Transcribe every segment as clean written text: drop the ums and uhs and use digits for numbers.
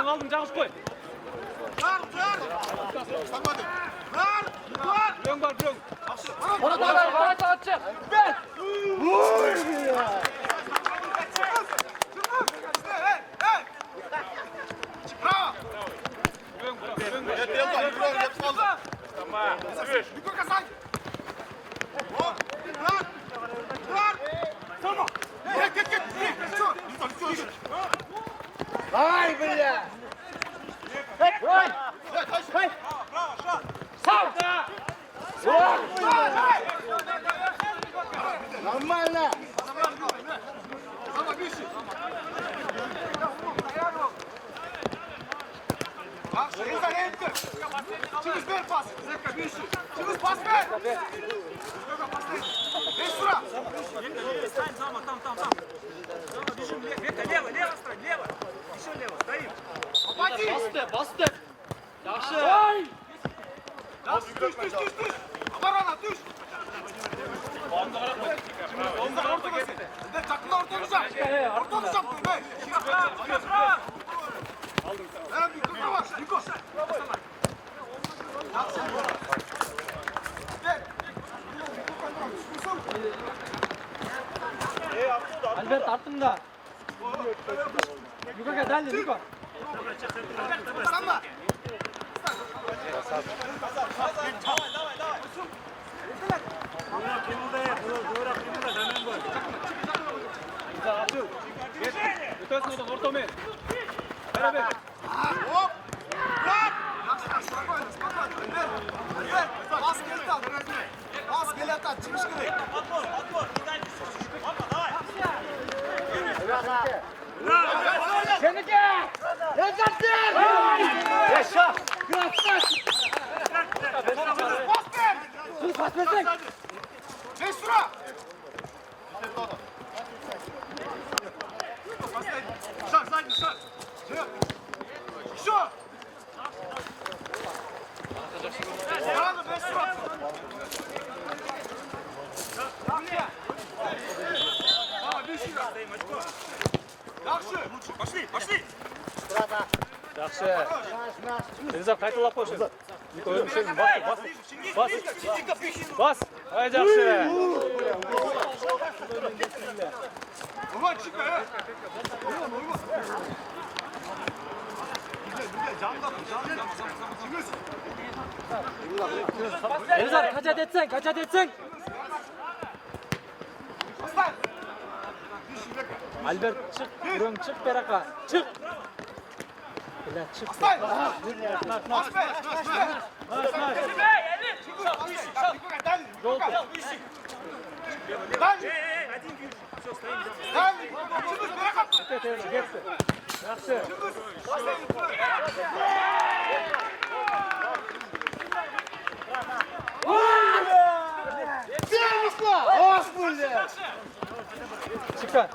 Aldım Cansu koy. Ona da atacak. Ben. Давай, бля! Давай! Сам! Нормально! Через дверь пас! Через пас, блядь! Есть сюда! Стань, Зама, там. Бежим, лево, строй, лево. Еще лево, стоим. Bastı! Yaxşı. Düş! Abarana düş! Takımda orta olacak! Orta olacak bu be! Evet, yukarı var! Yukarı! Albert attın da. Yukarı gel, Niko. Sanma! Оп! Спокойно! Пас келет от, чимиш керек! Senike! Yaşasın! Yaşa! Gracias! Pas ver! Pas versek! Mesura! Şart, şart! Şu! Bravo, Mesura! Пошли! Yaxşı. Elizab qaytalab qo'ysin. Niko o'zim şey bas. Haydi yaxşı. Ulan çıkma ya! Elizab kaçat etsen. Aslan! Albert çık, Ürün çık beraka. Çık. Bile çık. Aslan! Bas be! Yaxşı. Ох, бля! Çıkar.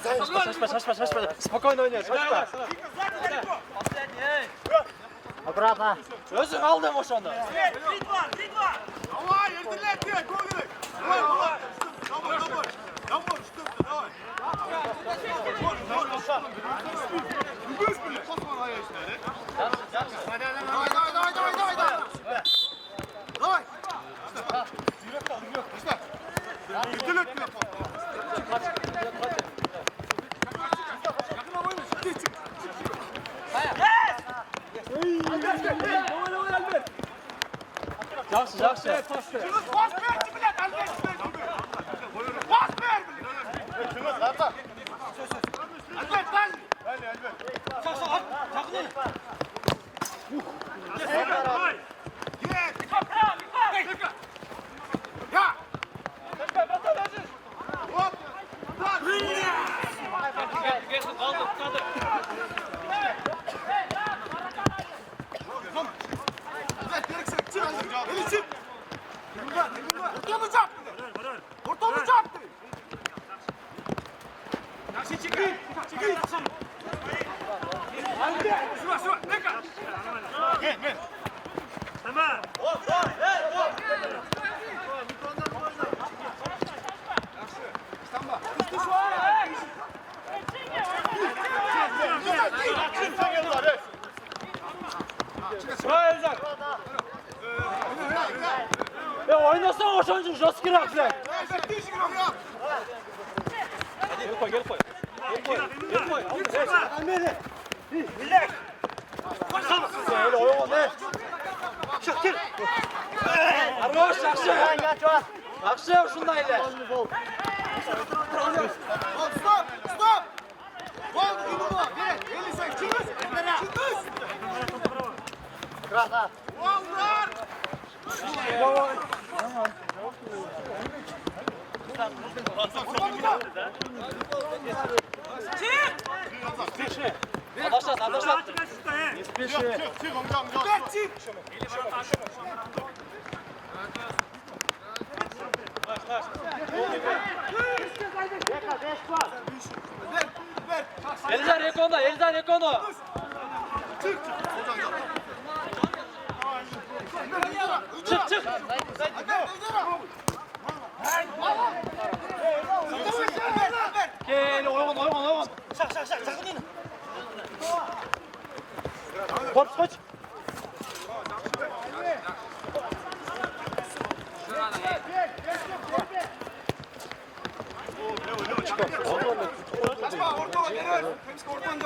Шашпа. Spokojno oynuyor. Şaşma. Обратно. Özün aldın o şanda. Давай, ертелет, гол! Давай! Jawohl, stimmt, давай. Du bist mir. Was war da jetzt, ne? Давай. Давай. İşte. Gidil et bile. Жақсы, жақсы. Çıkız pas ver bile. Pas ver bile. Çıkız arka. Albert lan. Ya. Hop. Orta olacaktı. Ya oynasana o çocuğu, Joski Rakler. Gel koy. Öyle oyun ne? Çıktır. Argoş, жақсы. Жақсы, şundaydı. Stop. Gol yumruğu. Ver. 50 sen. Çıkız. Krata. Onlar. Adaşlat. Çık amcam. Çık. Elzar Rekondo. Çık. Çık. Gel oyun. Koç. Kaçma orta var. Hepsi oradan da.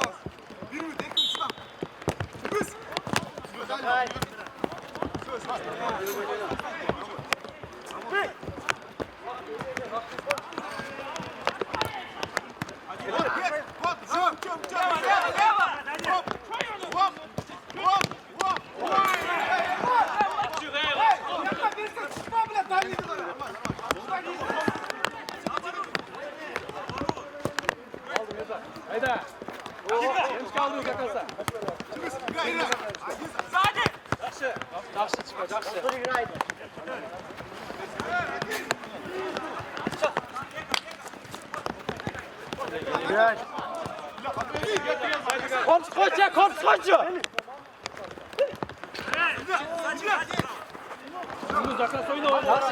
Bir mi? Tek mi? Çıkma. Çıkız. Hayda. Hemş kaldı kakasa. Жақсы çıkar, жақсы. Komşu.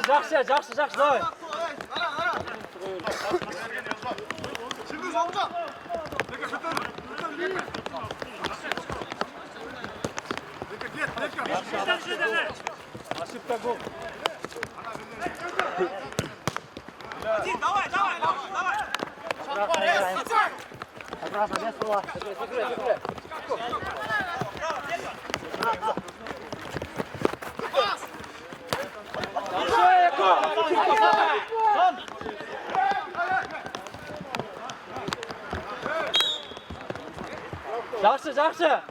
Жақсы, давай. Çıkız amcam. Ошибка гол. Давай. Аккуратно, без слова. Жақсы.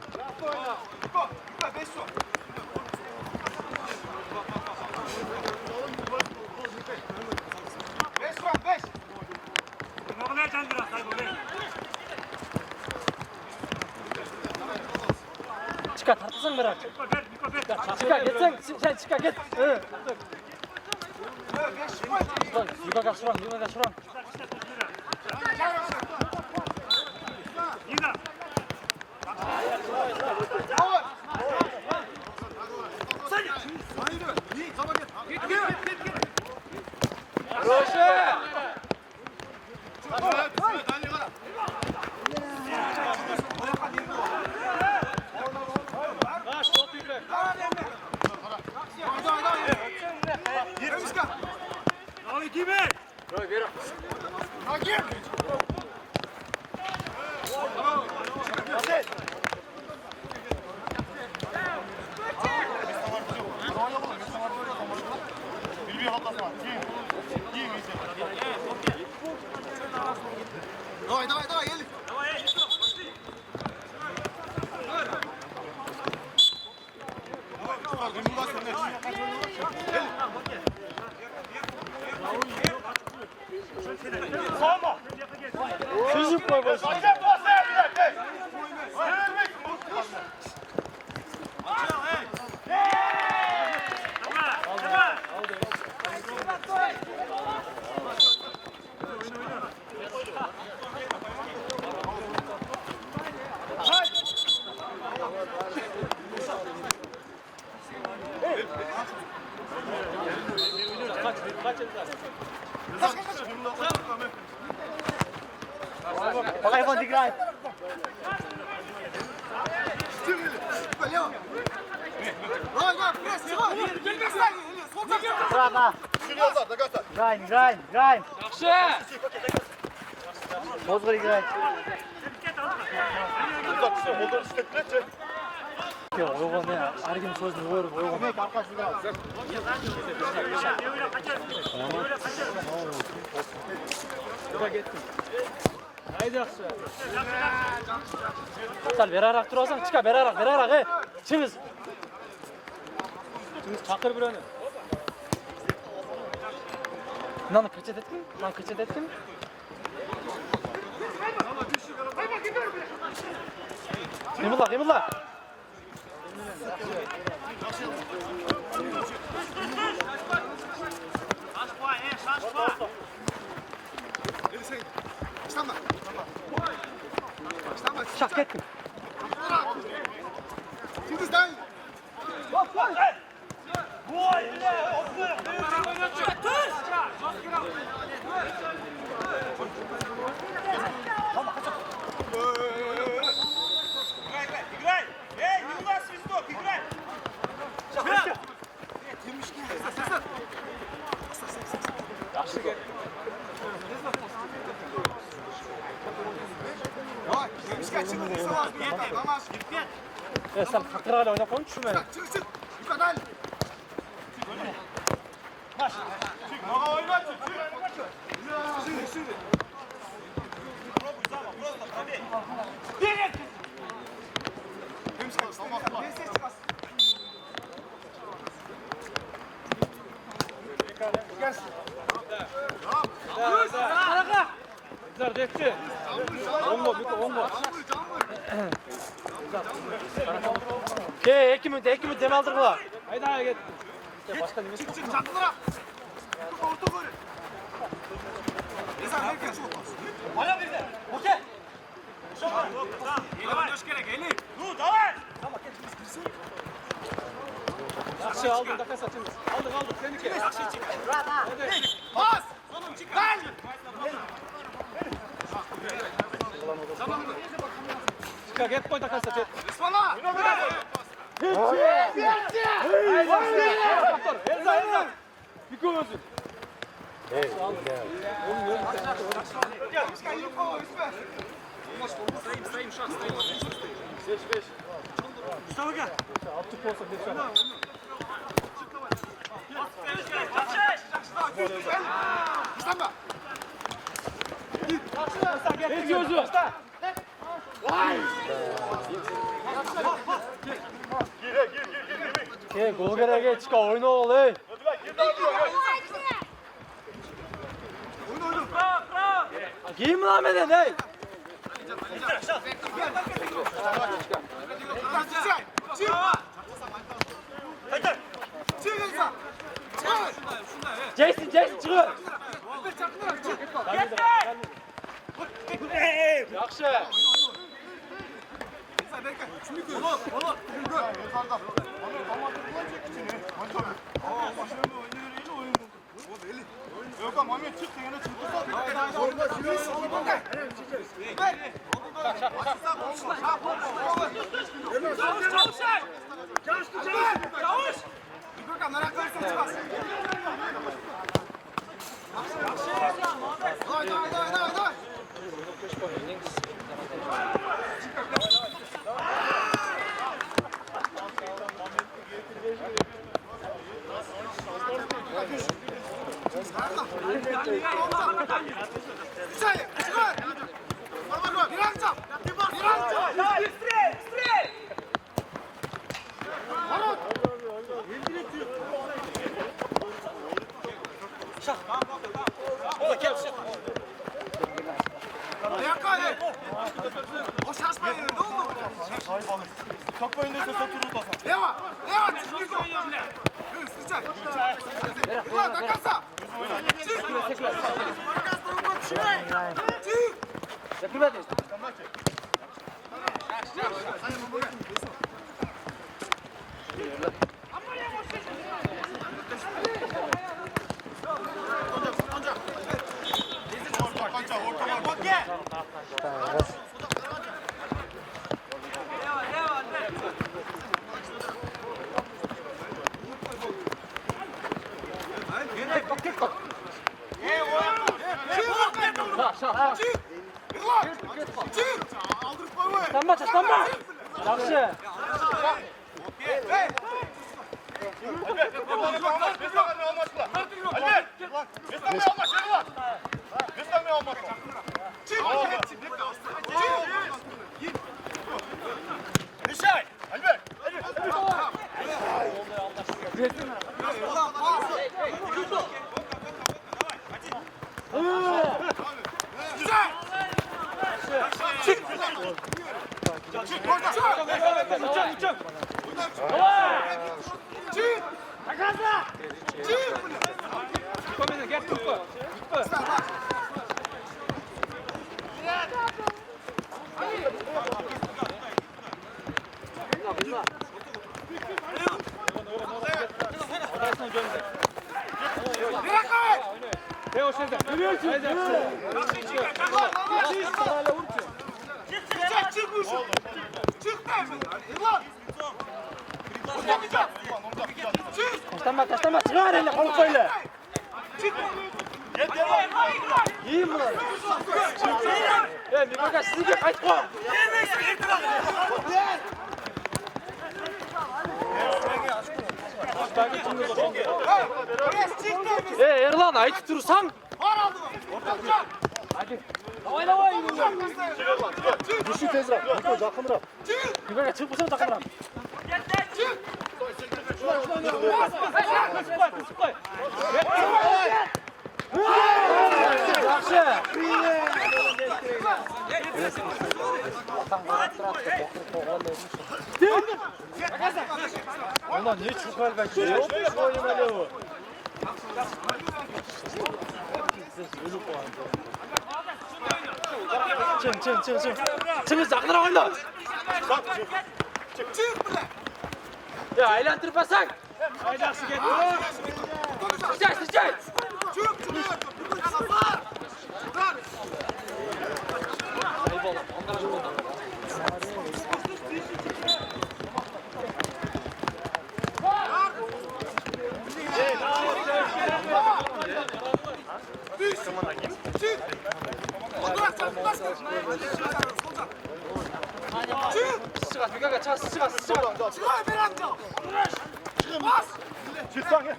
Çıkar, tartısın bırak. Çıkar, gitsin. Sen çıkar, git. Yukarı şuran. Проще! Давай, давай, давай, Елик! Давай, Элька, пошли! Çocuk koy boş. Hayvan dikkat. Лево! Давай, давай, пресс, давай! Перестань, Елик, солтан! Bravo. Играем, играем, играем. Yaxşı. Bozgur играем. Yok ne ya? Ergin sözünü vurur. Haydi yaxşı. Sal berarak durarsan çıkar berarak. Çıngız. Çıngız çakır bir önü. Lan kaçet etkin. Yımılla. Şak ettim. Şimdi sen! Играй! Эй, не у нас свисток, играй! Давай, Емишка, çıkın, bir savaş, bir yeter, tamam. Sen kakırağıyla oynap onu düşürme. Çık, yukarı, hadi. Пробуй, Зама, просто пробей! Емишка, salmak var. Ne ses çıkarsın? Güzel dekti. Ongo. Ke, iki minut dem aldır bu. Haydi ayağa git. Çık, çaktıra. Orta koy. Ezan, herkes çok olsun. Давай! Ну, давай! Yaxşı aldın da kas açınız. Aldık seninki. Bas! Gel! Çıkar git koy da kas açın. İsmaila! Elza. Bir gözün. Емишка, Юрко, İsmail. Стоим, шаг, стоим. Attık olsa bir şey. İsmail! Ne diyorsun? Ke, gol gerek çıkar oyna ol ey. Giyim lan beden ey. Jason çıkıyor. Yaxşı. Yok ama Mehmet çıktı yine çıktı. Çavuş! Gökhan merak edersen çıkmaz. Kapı önünde ses oturur basan. Leva! Leva! Çık! Встречай! Влад, до конца! Tamam, tamam. Yaxşı. Taşlama, çıkar elini, kolu söyle. İyiyim mi lan? Mikroka sizi de kayıt koy. Erlan, ayıp durursan. Hadi. Davay davay. Düşün tezra. Mikro yakınıra. Mikroka çık bu sefer takımıra. Ondan ne çukar bekliyor? Yok mu oynadı o? Çın. Çın yakınlara oyna. Ya eğlendirmesen. Haydaksın git. Sıçay. Eyvallah. Onlara şu oldu. Sıçrat, bir kaka çağır, sıçrat. Çıkar bir anda! Bas! Çıksan ya.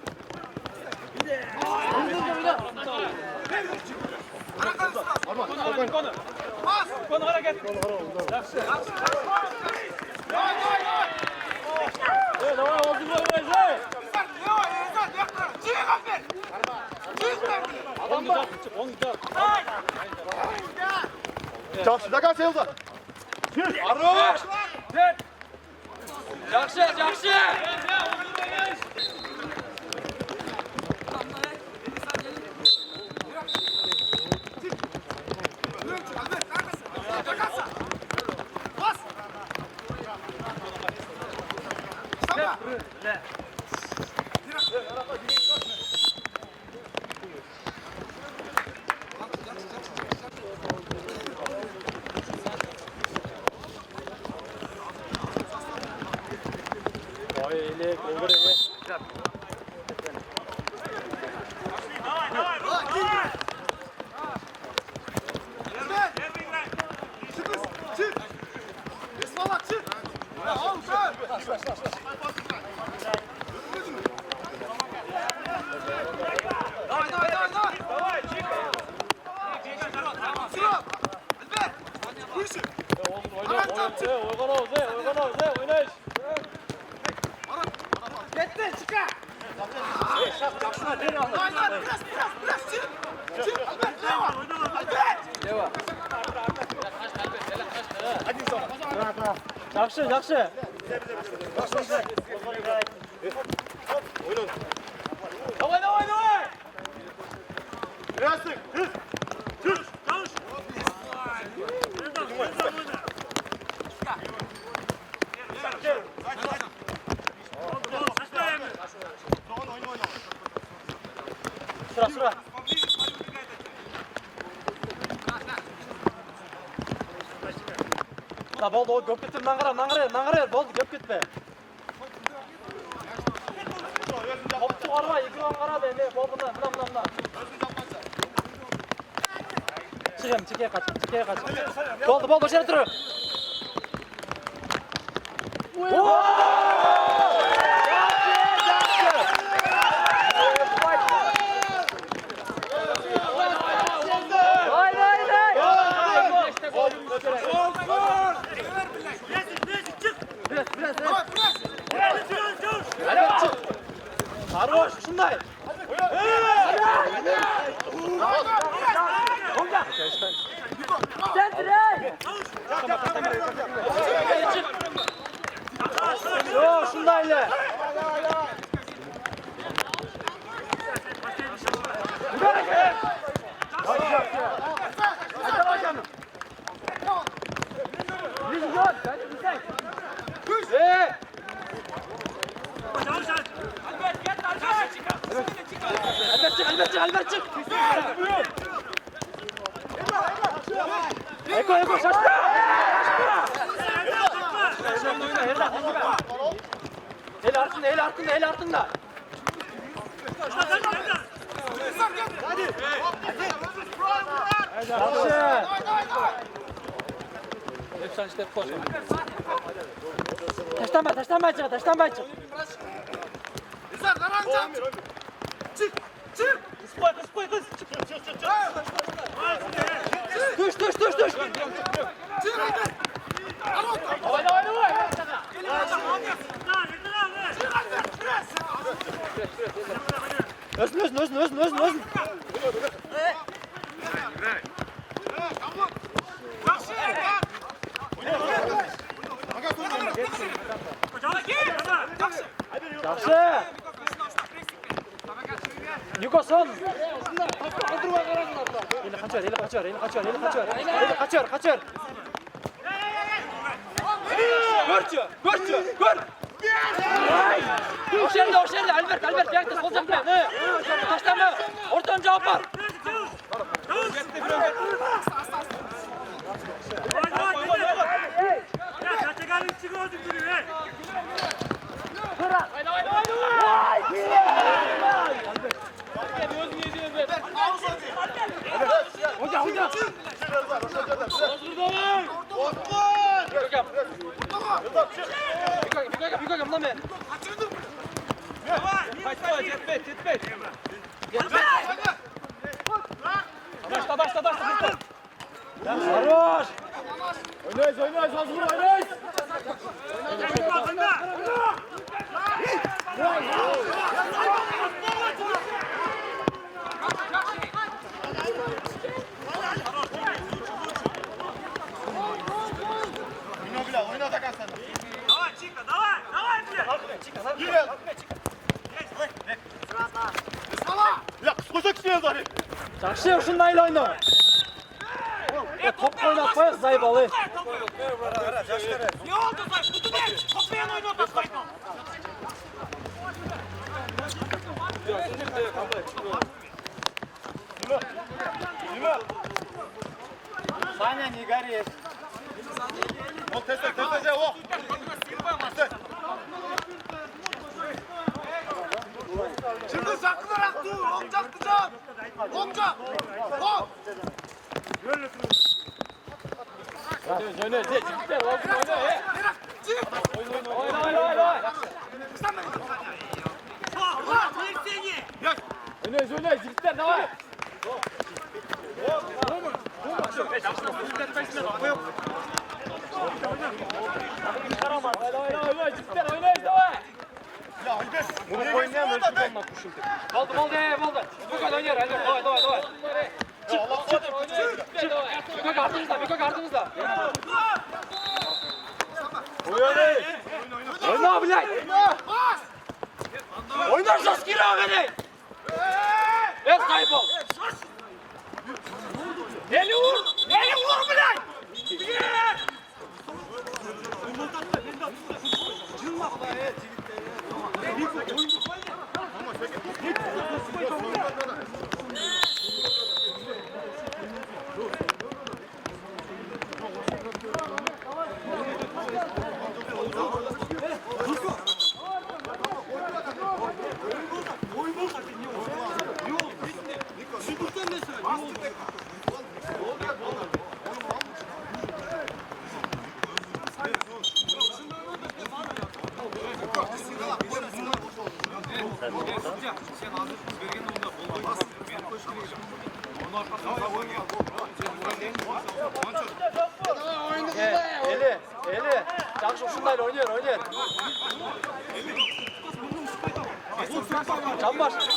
Konu hareket. Давай, возьми. Жақсы, до конца Елза. Arroş! Yaxşı! Öyle, kolları. Давай! Yaxşı, yaxşı. Давай, давай, давай. Beyazlık. Hız. Hız. Sıra, sıra. La boldu, o köp gitme, nangara, boldu, köp gitme. Hop çıkarma, ekran kara be, bol bundan. Çıkayım, çıkaya kaç. Boldu, başarı turu. Хорош, şunday. Yo, şundayla. Albert çık. Eko şaştı. El altında. Yaxşı. Lütfen işte koş. Taşlanma çık. Güzel, karanca. Çık. Kız. Düş. Çık hadi. Давай. Özün. Yaxşı. Niko son. Eli kaçar. Gör. Oşerli. Albert yakta sol cepte. Taşlama. Ortadan cevap var. Бегом, нами. Давай, Башта. Хорош. Oynayız, hazır oynayız. Oyna Atakan sen. Давай, Чика, давай, блядь! Yürü. Ya koşak istiyoruz hadi. Жақсы, шындайлы ойна. Топ ойнап қоясыз, зайбалы. Не oldu Zay? Kutu ne? Toplayan oynuyor basmayın. Саня, не гори. Вот тест, о. Şimdi sakınarak dur. Olacak can. Olacak. Hop. Oyna, cidden, oyna. Çık. Oyna. Oyna, cidden, давай. Давай, cidden, oynayız, давай. Bunu oynayamıyor. Tutulmak bu şimdi. Oldu. Miko oynuyor. Hadi. Давай. Çık. Miko kartınızda. Oyna блядь. Oynarsa skira beni. Evet kayıp ol. Beni vur блядь. Eli. Yaxşı şundayla oynuyor. Can başta.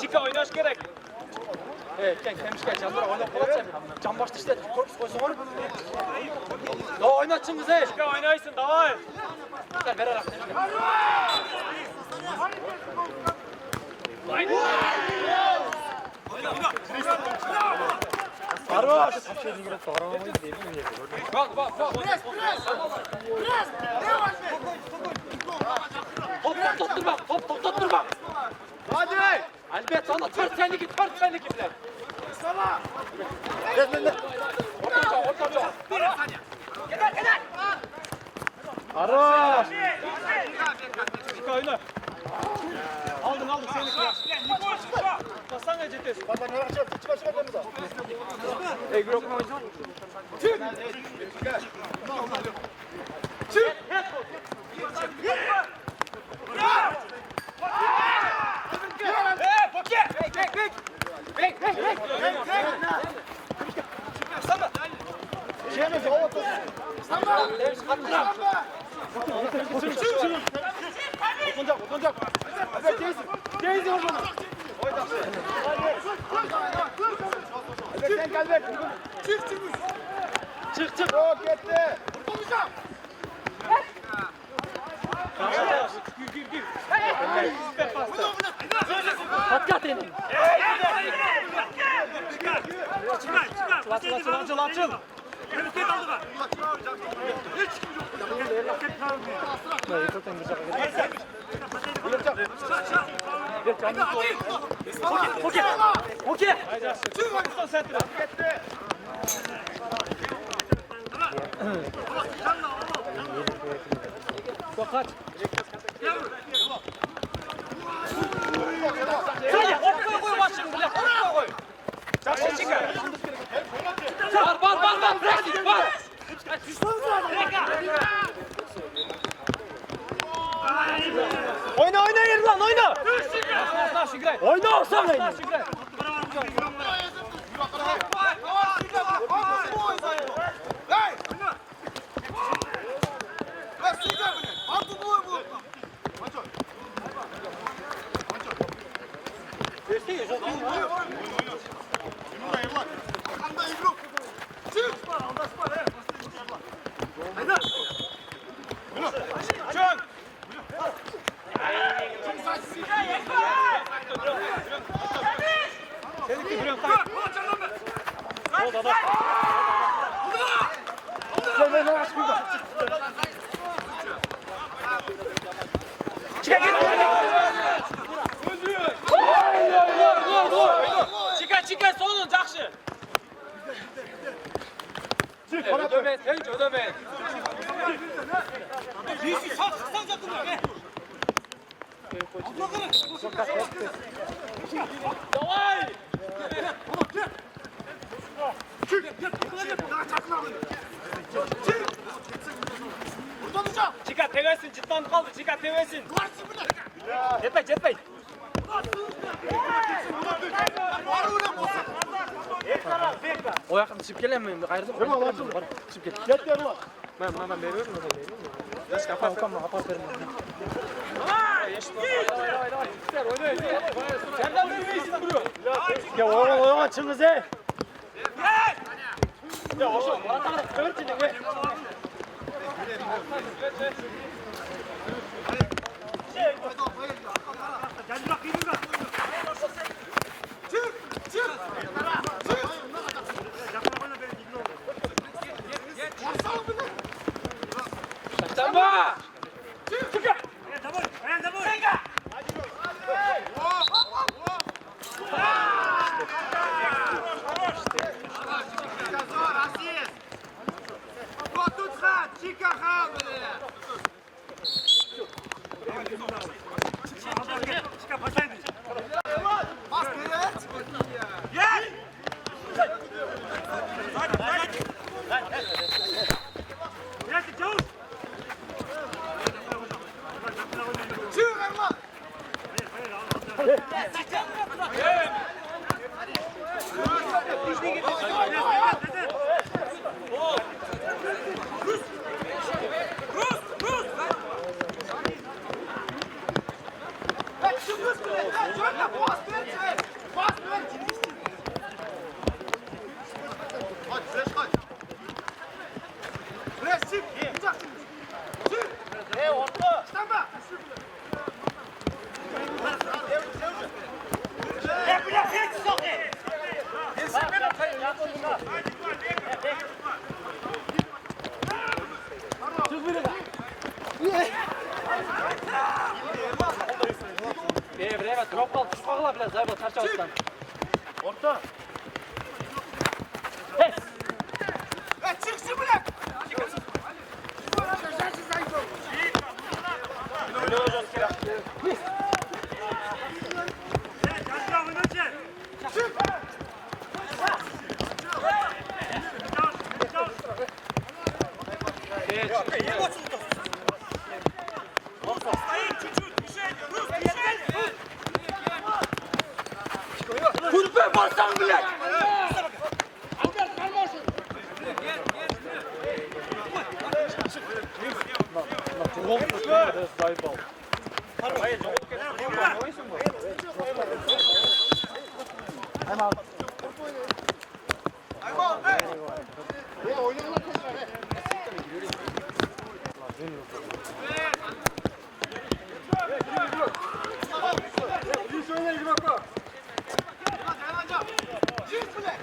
Çıka oynaş gerek. Evet, kemişken canlara oynap kalatacağım. Can başta işte, korpus koysun onu. Daha oynatsın bize. Çıka oynaysın, davay. Gel, ver arak. Arva. Bak. Hop tutturma. Hadi. Albert sana tört senlik bile. Gel. Orta. Arva. Çık oyna. Aldın seni kırar. Basan ecetes. Baba ne yapacağız? Çıkar demeden. Otunacak. Evet, Teyze oradan. Evet, sen gel ver. Çık. Yok, gitti. Gir. Patkat elini. Çıkar. Açıl. Ülke kaldı bak. Okey. Kaç. Koy başını buraya. Koy. Çarşı çıkar. Var. Bırak git var. Oyna yeri lan oyna. Oyna olsam lan. Çıkar sonun жақсы. Ödemeyin. Давай! Çık. Daha çakılar beni. Çık. Burada duracağım. Çıkar teversin, cidden kaldı. Çıkar teversin. Varsın bile. Jetmey, jetmey. Var mı lan bosu? O yakın çıkıp gelen mi? Ayrıca Tamam açıldı. çıkıp gel. Get gel lan. Ben veriyorum mu? Yaş kapat. Kapat verin. Senden vermeyisin duruyor. Ya oğlum açınız he. Ya oğlum bana kadar dörtünü be. Çık. Çık. Varsana beni. Tamam. Bas beni. Çık Erman. Hey, çık kız bile. Hey, şöyle bas beni. Bas beni. Hadi fresh kaç. Fresh çık. Çık. Çık. Hey orta. Stand up. Vreme, drop al, çıkmakla bile zayıf ol, çarçavuştan. Orta. Pes. Hey, çık şimdi bile. Kurbe barsan bile. Zayıf ol. Erman, hey. İyi söyle iyi bak bak. Çık bile.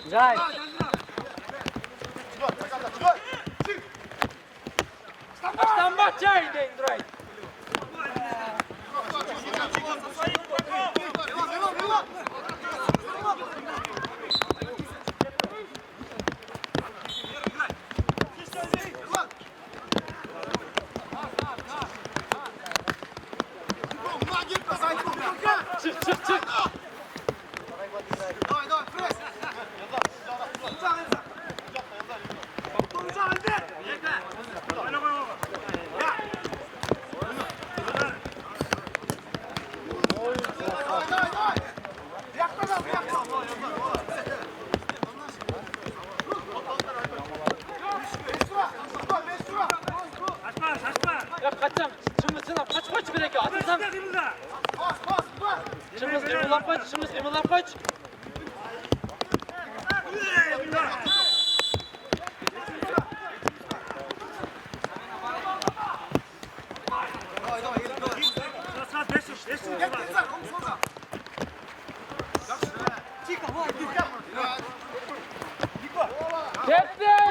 Güzel. Stand back, Jay, right. Çık, çık, çık. Давай, давай, пресс! Давай, давай, давай! Yakma lan, yakma! Ya kaçacağım. Şimdi sınav kaç gerekiyor. Atırsan. Bas, bas, bas! Şimdi ımırlap kaç. Şimdi ımırlap kaç. Давай, давай, gelin, давай. Gel, Denizler, omuzuna. Captain!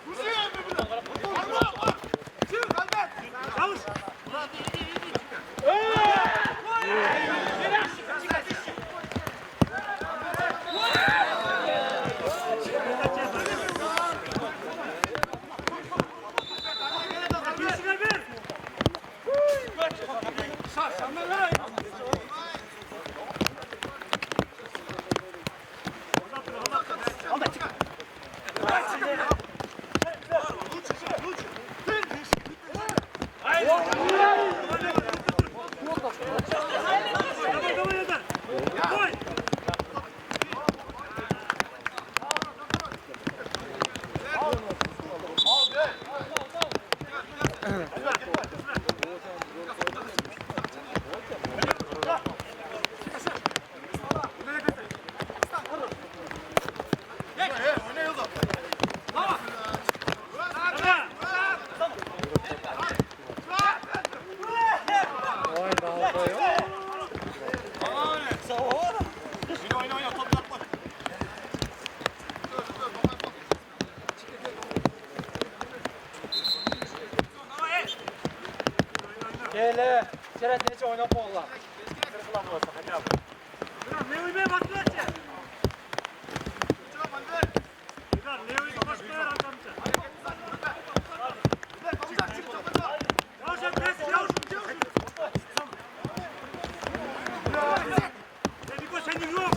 Hüseyin birbirine. Gel, Cerat nece oynap oğlan. Ne uyumaya baktılar ki? Ne uyumaya baktılar adamca? Yavaş yap, yavaş. Niko senin yok.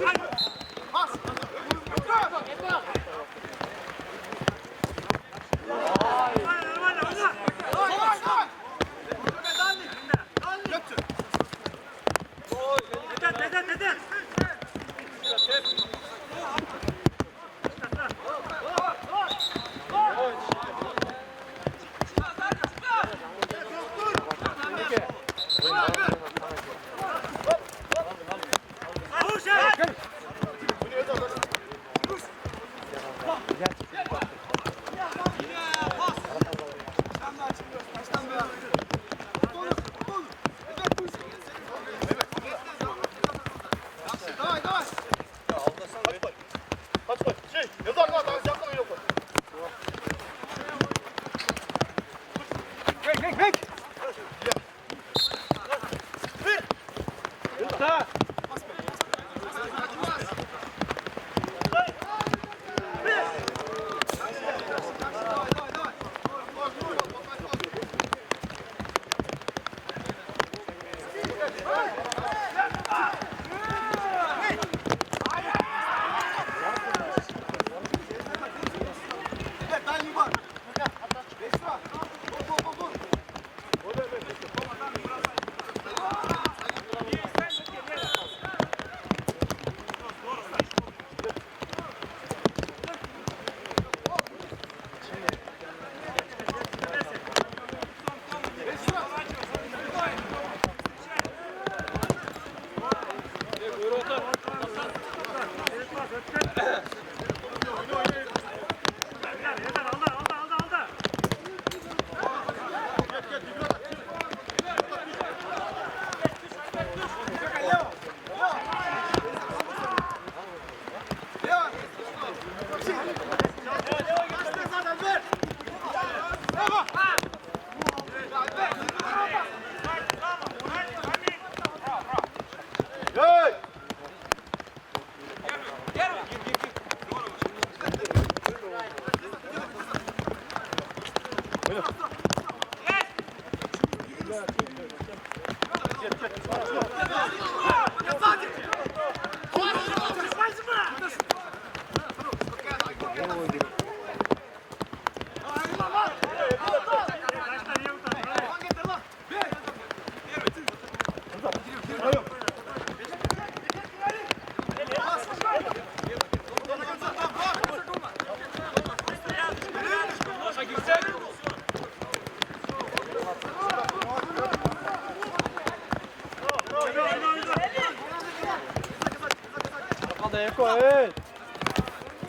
Dede.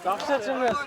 Yaxşı açınız.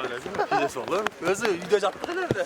Öyle mi? Pidesi olur. Özü uyda jattı nerede?